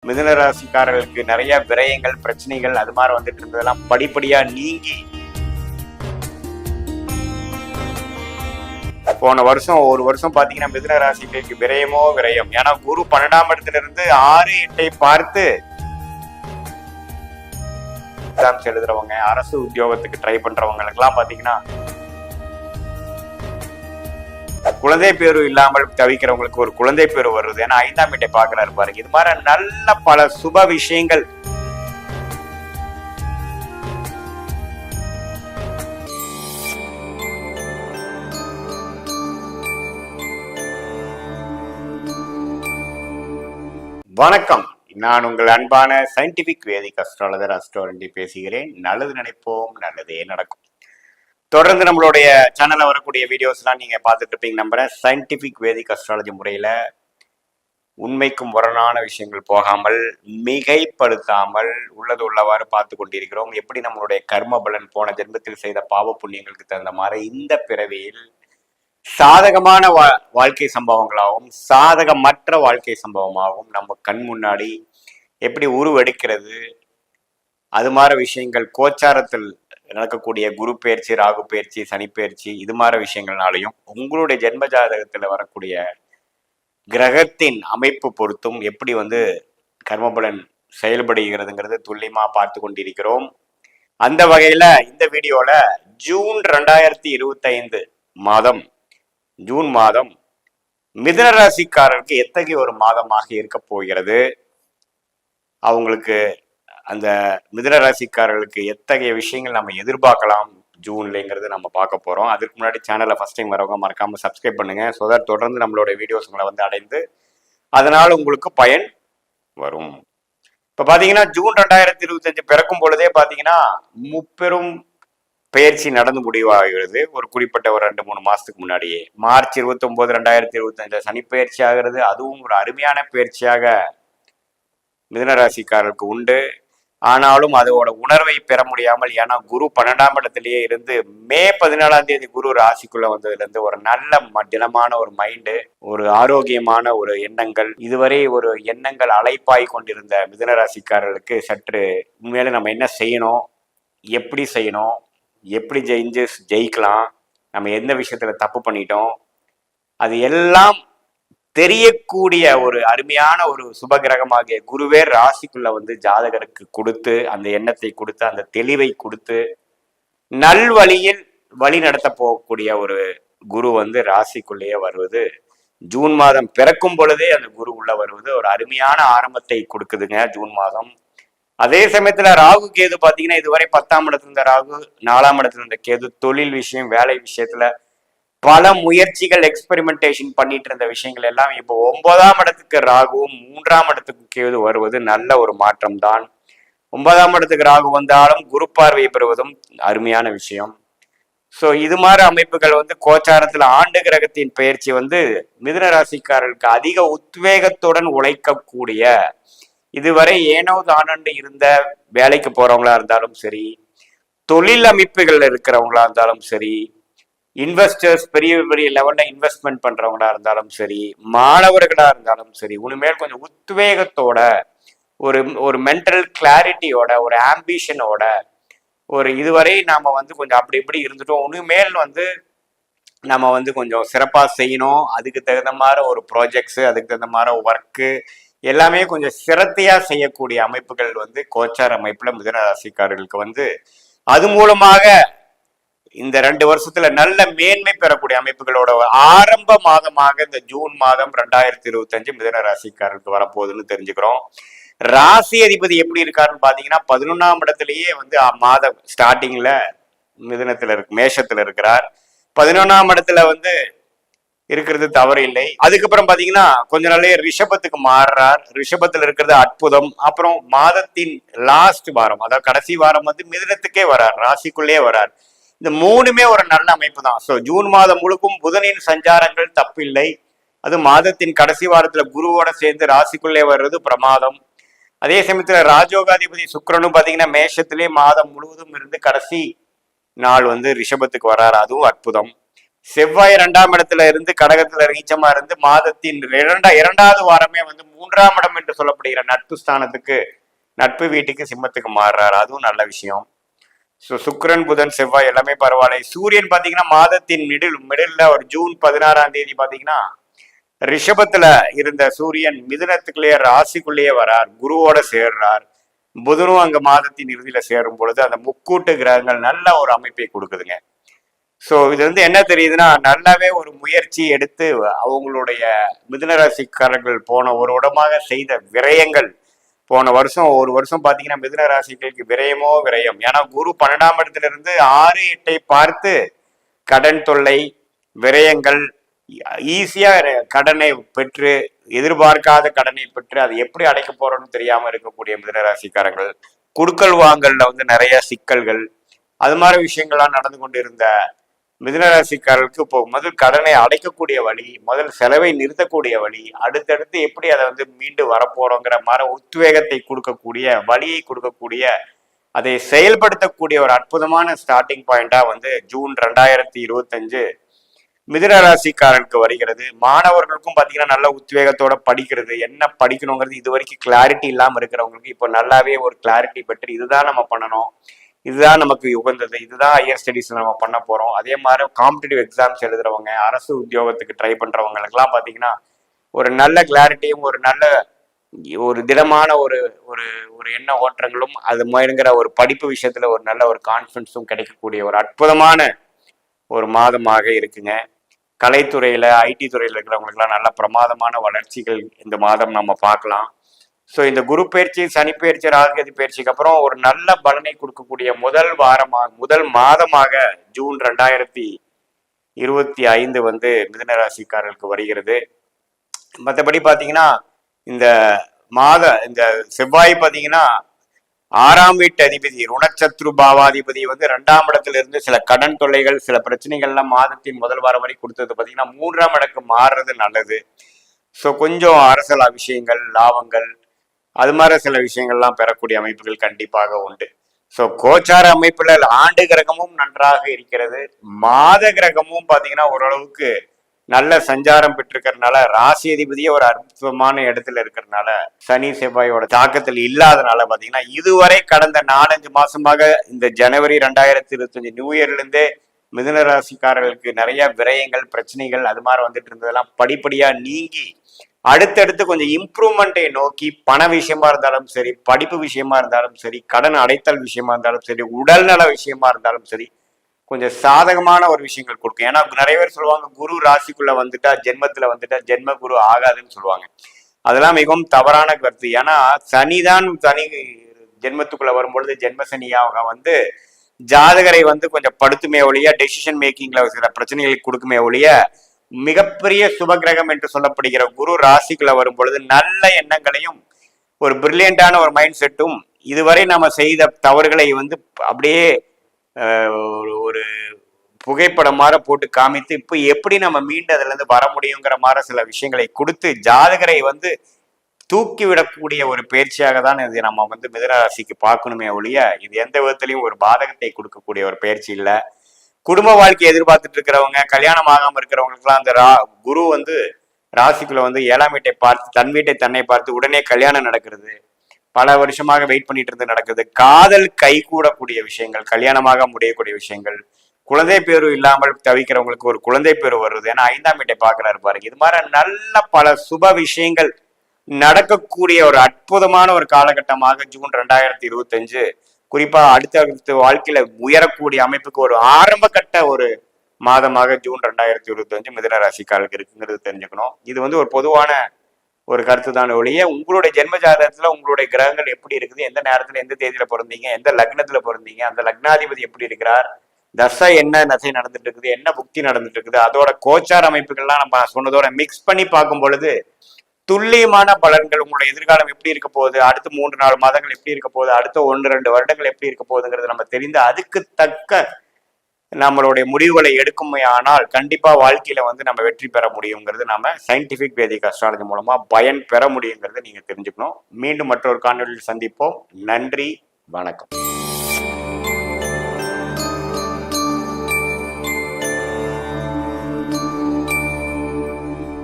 மிதுன ராசிக்காரர்களுக்கு நிறைய விரயங்கள், பிரச்சனைகள் அது மாதிரி வந்துட்டு இருந்ததெல்லாம் படிப்படியா நீங்கி போன வருஷம் ஒரு வருஷம் பாத்தீங்கன்னா மிதுன ராசிக்கு விரயமோ விரயம். ஏன்னா குரு 12ஆம் இடத்துல இருந்து 6, 8 பார்த்து எக்ஸாம்ஸ் எழுதுறவங்க, அரசு உத்தியோகத்துக்கு ட்ரை பண்றவங்களுக்கு எல்லாம் பாத்தீங்கன்னா குழந்தை பேரு இல்லாமல் தவிக்கிறவங்களுக்கு ஒரு குழந்தை பேரு வருது. ஏன்னா 5ஆம் வீட்டை பாக்குறாரு பாருங்க. இது மாதிரி நல்ல பல சுப விஷயங்கள் வணக்கம், நான் உங்கள் அன்பான சயின்டிபிக் வேதிக் அஸ்ட்ராலஜர் அஸ்ட்ரோரண்டி பேசுகிறேன். நல்லது நினைப்போம், நல்லதே நடக்கும். தொடர்ந்து நம்மளுடைய சேனல்ல வரக்கூடிய வீடியோஸ்லாம் நீங்க பார்த்துட்டு இருப்பீங்க நம்புறேன். சயின்டிபிக் வேதிக் அஸ்ட்ராலஜி முறையில உண்மைக்கும் முரணான விஷயங்கள் போகாமல், மிகைப்படுத்தாமல் உள்ளது உள்ளவாறு பார்த்து கொண்டிருக்கிறோம். எப்படி நம்மளுடைய கர்ம பலன் போன ஜென்மத்தில் செய்த பாவ புண்ணியங்களுக்கு தகுந்த மாதிரி இந்த பிறவியில் சாதகமான வாழ்க்கை சம்பவங்களாகவும் சாதகமற்ற வாழ்க்கை சம்பவமாகவும் நம்ம கண் முன்னாடி எப்படி உருவெடுக்கிறது, அது மாதிரி விஷயங்கள் கோச்சாரத்தில் நடக்கக்கூடிய குரு பயிற்சி, ராகு பயிற்சி, சனி பயிற்சி, இது மாதிரி விஷயங்கள்னாலையும் உங்களுடைய ஜென்ம ஜாதகத்துல வரக்கூடிய கிரகத்தின் அமைப்பு பொறுத்தும் எப்படி கர்மபலன் செயல்படுகிறதுங்கிறது துல்லியமா பார்த்து கொண்டிருக்கிறோம். அந்த வகையில இந்த வீடியோல ஜூன் 2025 மாதம், ஜூன் மாதம் மிதுன ராசிக்காரருக்கு எத்தகைய ஒரு மாதமாக இருக்க போகிறது, அவங்களுக்கு அந்த மிதுன ராசிக்காரர்களுக்கு எத்தகைய விஷயங்கள் நம்ம எதிர்பார்க்கலாம் ஜூன்லேங்கிறது நம்ம பார்க்க போகிறோம். அதுக்கு முன்னாடி சேனலை ஃபர்ஸ்ட் டைம் வரவங்க மறக்காமல் சப்ஸ்கிரைப் பண்ணுங்க. ஸோ தட் தொடர்ந்து நம்மளோட வீடியோஸ் உங்களை அடைந்து அதனால் உங்களுக்கு பயன் வரும். இப்போ பார்த்தீங்கன்னா ஜூன் 2025 பிறக்கும் பொழுதே பார்த்தீங்கன்னா முப்பெரும் பயிற்சி நடந்து முடிவாகிறது. ஒரு குறிப்பிட்ட ஒரு 2-3 மாசத்துக்கு முன்னாடியே மார்ச் 29, 2025 சனி பயிற்சி ஆகிறது. அதுவும் ஒரு அருமையான பயிற்சியாக மிதுன ராசிக்காரருக்கு உண்டு. ஆனாலும் அதோட உணர்வை பெற முடியாமல், ஏன்னா குரு 12ஆம் இடத்திலேயே இருந்து மே 14ஆம் தேதி குரு ராசிக்குள்ள வந்ததுல இருந்து ஒரு நல்ல தினமான ஒரு மைண்டு, ஒரு ஆரோக்கியமான ஒரு எண்ணங்கள், இதுவரை ஒரு எண்ணங்கள் அலைப்பாய் கொண்டிருந்த மிதுன ராசிக்காரர்களுக்கு சற்று உண்மையில நம்ம என்ன செய்யணும், எப்படி செய்யணும், எப்படி ஜெயிக்கலாம், நம்ம எந்த விஷயத்துல தப்பு பண்ணிட்டோம், அது எல்லாம் தெரியக்கூடிய ஒரு அருமையான ஒரு சுபகிரகமாகிய குருவே ராசிக்குள்ள ஜாதகருக்கு கொடுத்து, அந்த எண்ணத்தை கொடுத்து, அந்த தெளிவை கொடுத்து, நல்வழியில் வழி நடத்த போகக்கூடிய ஒரு குரு ராசிக்குள்ளேயே வருவது, ஜூன் மாதம் பிறக்கும் பொழுதே அந்த குரு உள்ள வருவது ஒரு அருமையான ஆரம்பத்தை கொடுக்குதுங்க ஜூன் மாதம். அதே சமயத்துல ராகு கேது பாத்தீங்கன்னா இதுவரை 10ஆம் இடத்துல இருந்த ராகு, 4ஆம் இடத்துல இருந்த கேது தொழில் விஷயம், வேலை விஷயத்துல பல முயற்சிகள், எக்ஸ்பெரிமெண்டேஷன் பண்ணிட்டு இருந்த விஷயங்கள் எல்லாம் இப்போ 9ஆம் இடத்துக்கு ராகுவும் 3ஆம் இடத்துக்கு கேது வருவது நல்ல ஒரு மாற்றம் தான். 9ஆம் இடத்துக்கு ராகு வந்தாலும் குரு பார்வை பெறுவதும் அருமையான விஷயம். ஸோ இது மாதிரி அமைப்புகள் கோச்சாரத்துல ஆண்டு கிரகத்தின் பயிற்சி மிதுன ராசிக்காரர்களுக்கு அதிக உத்வேகத்துடன் உழைக்கக்கூடிய, இதுவரை ஏனோ தானண்டு இருந்த வேலைக்கு போறவங்களா இருந்தாலும் சரி, தொழில் அமைப்புகள் இருக்கிறவங்களா இருந்தாலும் சரி, இன்வெஸ்டர்ஸ் பெரிய பெரிய லெவல்ல இன்வெஸ்ட்மெண்ட் பண்றவங்களா இருந்தாலும் சரி, மாணவர்களா இருந்தாலும் சரி, உண்மையில் கொஞ்சம் உத்வேகத்தோட, ஒரு மென்டல் கிளாரிட்டியோட, ஒரு ஆம்பிஷனோட, ஒரு இதுவரை நாம கொஞ்சம் அப்படி இப்படி இருந்துட்டோம், உண்மையில் நம்ம கொஞ்சம் சிறப்பா செய்யணும், அதுக்கு தகுந்த மாதிரி ஒரு ப்ராஜெக்ட்ஸ், அதுக்கு தகுந்த மாதிரி ஒர்க்கு எல்லாமே கொஞ்சம் சிரத்தையா செய்யக்கூடிய அமைப்புகள் கோச்சார் அமைப்புல மிதுன ராசிக்காரர்களுக்கு அது மூலமாக இந்த 2 வருஷத்துல நல்ல மேன்மை பெறக்கூடிய அமைப்புகளோட ஆரம்ப மாதமாக இந்த ஜூன் மாதம் 2025 மிதுன ராசிக்காரருக்கு வரப்போகுதுன்னு தெரிஞ்சுக்கிறோம். ராசி அதிபதி எப்படி இருக்காருன்னு பாத்தீங்கன்னா 11ஆம் இடத்திலேயே மாதம் ஸ்டார்டிங்ல மிதுனத்துல மேஷத்துல இருக்கிறார். 11ஆம் இடத்துல இருக்கிறது தவறு இல்லை. அதுக்கப்புறம் பாத்தீங்கன்னா கொஞ்ச நாளே ரிஷபத்துக்கு மாறுறார். ரிஷபத்துல இருக்கிறது அற்புதம். அப்புறம் மாதத்தின் லாஸ்ட் வாரம், அதாவது கடைசி வாரம் மிதுனத்துக்கே வரார், ராசிக்குள்ளே வரார். இந்த 3மே ஒரு நல்ல அமைப்பு தான். ஸோ ஜூன் மாதம் முழுக்கும் புதனின் சஞ்சாரங்கள் தப்பில்லை. அது மாதத்தின் கடைசி வாரத்துல குருவோட சேர்ந்து ராசிக்குள்ளே வர்றது பிரமாதம். அதே சமயத்துல ராஜோகாதிபதி சுக்கிரனும் பாத்தீங்கன்னா மேஷத்திலே மாதம் முழுவதும் இருந்து கடைசி நாள் ரிஷபத்துக்கு வர்றாரு, அதுவும் அற்புதம். செவ்வாய் 2ஆம் இடத்துல இருந்து கடகத்துல நீச்சமா இருந்து மாதத்தின் இரண்டாவது வாரமே வந்து 3ஆம் இடம் என்று சொல்லப்படுகிற நட்பு ஸ்தானத்துக்கு, நட்பு வீட்டுக்கு, சிம்மத்துக்கு மாறுறாரு. அதுவும் நல்ல விஷயம். சுக்கிரன் புதன் செவ்வாய் எல்லாமே பரவாயில்லை. சூரியன் பாத்தீங்கன்னா மாதத்தின் மிடில் ஒரு ஜூன் 16ஆம் தேதி பாத்தீங்கன்னா ரிஷபத்துல இருந்த சூரியன் மிதுனத்துக்குள்ளேயே ராசிக்குள்ளேயே வரார், குருவோட சேர்றார். புதனும் அங்க மாதத்தின் இறுதியில சேரும் பொழுது அந்த முக்கூட்டு கிரகங்கள் நல்ல ஒரு அமைப்பை கொடுக்குதுங்க. ஸோ இது வந்து என்ன தெரியுதுன்னா, நல்லாவே ஒரு முயற்சி எடுத்து அவங்களுடைய மிதுனராசிக்காரர்கள் போன ஒரு இடமாக செய்த விரயங்கள், போன வருஷம் ஒரு வருஷம் பார்த்தீங்கன்னா மிதுன ராசிகளுக்கு விரயமோ விரயம். ஏன்னா குரு 12ஆம் இடத்துல இருந்து 6, 8ஐ பார்த்து கடன் தொல்லை, விரயங்கள், ஈஸியா கடனை பெற்று, எதிர்பார்க்காத கடனை பெற்று அதை எப்படி அடைக்க போறோம்னு தெரியாம இருக்கக்கூடிய மிதுனராசிக்காரர்கள், குடுக்கல் வாங்கல்ல வந்து நிறைய சிக்கல்கள், அது மாதிரி விஷயங்கள்லாம் நடந்து கொண்டு இருந்த மிதுனராசிக்காரர்களுக்கு இப்போ முதல் கடனை அடைக்கக்கூடிய வழி, முதல் செலவை நிறுத்தக்கூடிய வழி, அடுத்தடுத்து எப்படி அதை வந்து மீண்டு வரப்போறோங்கிற மாதிரி உத்வேகத்தை கொடுக்கக்கூடிய, வழியை கொடுக்கக்கூடிய, அதை செயல்படுத்தக்கூடிய ஒரு அற்புதமான ஸ்டார்டிங் பாயிண்டா வந்து ஜூன் 2025 மிதுனராசிக்காரனுக்கு வருகிறது. மாணவர்களுக்கும் பார்த்தீங்கன்னா நல்ல உத்வேகத்தோட படிக்கிறது, என்ன படிக்கணுங்கிறது இது வரைக்கும் கிளாரிட்டி இல்லாமல் இருக்கிறவங்களுக்கு இப்போ நல்லாவே ஒரு கிளாரிட்டி பெற்று இதுதான் நம்ம பண்ணணும், இதுதான் நமக்கு உகந்தது, இதுதான் ஹையர் ஸ்டடீஸ் நம்ம பண்ண போறோம். அதே மாதிரி காம்படிட்டிவ் எக்ஸாம்ஸ் எழுதுறவங்க, அரசு உத்தியோகத்துக்கு ட்ரை பண்றவங்களுக்குலாம் பார்த்தீங்கன்னா ஒரு நல்ல கிளாரிட்டியும், ஒரு நல்ல ஒரு திடமான ஒரு ஒரு ஒரு எண்ண ஓட்டங்களும், அது மாதிரிங்கிற ஒரு படிப்பு விஷயத்துல ஒரு நல்ல ஒரு கான்ஃபிடன்ஸும் கிடைக்கக்கூடிய ஒரு அற்புதமான ஒரு மாதமாக இருக்குங்க. கலைத்துறையில, ஐடி துறையில இருக்கிறவங்களுக்குலாம் நல்ல பிரமாதமான வளர்ச்சிகள் இந்த மாதம் நம்ம பார்க்கலாம். ஸோ இந்த குரு பயிற்சி, சனி பயிற்சி, ராகுகேது பயிற்சிக்கு அப்புறம் ஒரு நல்ல பலனை கொடுக்கக்கூடிய முதல் மாதமாக ஜூன் 2025 வந்து மிதுனராசிக்காரர்களுக்கு வருகிறது. மற்றபடி பார்த்தீங்கன்னா இந்த இந்த செவ்வாய் பார்த்தீங்கன்னா 6ஆம் வீட்டு அதிபதி, ருணச்சத்ரு பாவாதிபதி வந்து 2ஆம் இடத்துல இருந்து சில கடன் தொல்லைகள், சில பிரச்சனைகள்லாம் மாதத்தின் முதல் வாரம் வரை கொடுத்தது பார்த்தீங்கன்னா 3ஆம் இடக்கு மாறுறது நல்லது. ஸோ கொஞ்சம் அரசியல் விஷயங்கள், லாபங்கள், அது மாதிரி சில விஷயங்கள்லாம் பெறக்கூடிய அமைப்புகள் கண்டிப்பாக உண்டு. ஸோ கோச்சார அமைப்புல ஆண்டு கிரகமும் நன்றாக இருக்கிறது, மாத கிரகமும் பார்த்தீங்கன்னா ஓரளவுக்கு நல்ல சஞ்சாரம் பெற்றிருக்கிறதுனால, ராசி அதிபதியே ஒரு அற்புதமான இடத்துல இருக்கிறதுனால, சனி செவ்வாயோட தாக்கத்தில் இல்லாதனால பார்த்தீங்கன்னா இதுவரை கடந்த 4-5 மாசமாக இந்த ஜனவரி 2025 நியூ இயர்ல இருந்தே மிதுன ராசிக்காரர்களுக்கு நிறைய விரயங்கள், பிரச்சனைகள் அது மாதிரி வந்துட்டு இருந்ததெல்லாம் படிப்படியா நீங்கி அடுத்தடுத்து கொஞ்சம் இம்ப்ரூவ்மெண்ட்டை நோக்கி, பண விஷயமா இருந்தாலும் சரி, படிப்பு விஷயமா இருந்தாலும் சரி, கடன் அடைத்தல் விஷயமா இருந்தாலும் சரி, உடல்நல விஷயமா இருந்தாலும் சரி, கொஞ்சம் சாதகமான ஒரு விஷயங்கள் கொடுக்கும். ஏன்னா நிறைய பேர் சொல்லுவாங்க குரு ராசிக்குள்ள வந்துட்டா, ஜென்மத்துல வந்துட்டா ஜென்ம குரு ஆகாதுன்னு சொல்லுவாங்க. அதெல்லாம் மிகவும் தவறான கருத்து. ஏன்னா சனி ஜென்மத்துக்குள்ள வரும்பொழுது ஜென்ம சனியாக வந்து ஜாதகரை வந்து கொஞ்சம் படுத்துமே ஒழிய, டெசிஷன் மேக்கிங்ல சில பிரச்சனைகளை கொடுக்குமே ஒழிய, மிகப்பெரிய சுபகிரகம் என்று சொல்லப்படுகிற குரு ராசிக்குள்ள வரும் பொழுது நல்ல எண்ணங்களையும், ஒரு பிரில்லியண்டான ஒரு மைண்ட் செட்டும், இதுவரை நம்ம செய்த தவறுகளை வந்து அப்படியே ஒரு புகைப்படம் மாதிரி போட்டு காமித்து இப்போ எப்படி நம்ம மீண்டு அதுல இருந்து வர முடியுங்கிற மாதிரி சில விஷயங்களை கொடுத்து ஜாதகரை வந்து தூக்கி விடக்கூடிய ஒரு பயிற்சியாக தான் இது நம்ம வந்து மிதுனராசிக்கு பார்க்கணுமே ஒழிய, இது எந்த விதத்திலையும் ஒரு பாதகத்தை கொடுக்கக்கூடிய ஒரு பயிற்சி இல்லை. குடும்ப வாழ்க்கையை எதிர்பார்த்துட்டு இருக்கிறவங்க, கல்யாணம் ஆகாம இருக்கிறவங்களுக்குலாம் அந்த குரு வந்து ராசிக்குள்ள வந்து 7ஆம் வீட்டை பார்த்து, தன் வீட்டை தன்னை பார்த்து உடனே கல்யாணம் நடக்கிறது, பல வருஷமாக வெயிட் பண்ணிட்டு இருந்து நடக்குது, காதல் கை கூடக்கூடிய விஷயங்கள், கல்யாணமாக முடியக்கூடிய விஷயங்கள், குழந்தை பேரு இல்லாமல் தவிக்கிறவங்களுக்கு ஒரு குழந்தை பேரு வருது, ஏன்னா 5ஆம் வீட்டை பார்க்கிறாரு பாருங்க. இது மாதிரி நல்ல பல சுப விஷயங்கள் நடக்கக்கூடிய ஒரு அற்புதமான ஒரு காலகட்டமாக ஜூன் 2025, குறிப்பா அடுத்த வாழ்க்கையில உயரக்கூடிய அமைப்புக்கு ஒரு ஆரம்ப கட்ட ஒரு மாதமாக ஜூன் 2025 மிதுன ராசிக்காரர்களுக்கு இருக்குங்கிறது தெரிஞ்சுக்கணும். இது வந்து ஒரு பொதுவான ஒரு கருத்து தான் ஒழிய, உங்களுடைய ஜென்ம ஜாதகத்துல உங்களுடைய கிரகங்கள் எப்படி இருக்குது, எந்த நேரத்துல எந்த தேதியில பிறந்தீங்க, எந்த லக்னத்துல பிறந்தீங்க, அந்த லக்னாதிபதி எப்படி இருக்கிறார், தசை என்ன தசை நடந்துட்டு இருக்குது, என்ன புக்தி நடந்துட்டு இருக்குது, அதோட கோச்சார அமைப்புகள்லாம் நம்ம சொன்னதோட மிக்ஸ் பண்ணி பார்க்கும் பொழுது துல்லியமான பலன்கள், உங்களுடைய எதிர்காலம் எப்படி இருக்க போகுது, அடுத்த 3-4 மாதங்கள் எப்படி இருக்க போகுது, அடுத்த 1-2 வருடங்கள் எப்படி இருக்க போகுதுங்கிறது நம்ம தெரிந்து அதுக்கு தக்க நம்மளுடைய முடிவுகளை எடுக்குமே ஆனால் கண்டிப்பா வாழ்க்கையில வந்து நம்ம வெற்றி பெற முடியுங்கிறது நாம சயின்டிபிக் வேதிக் அஸ்ட்ராலஜி மூலமா பயன் பெற முடியுங்கிறத நீங்க தெரிஞ்சுக்கணும். மீண்டும் மற்றொரு காணொலியில் சந்திப்போம். நன்றி, வணக்கம்.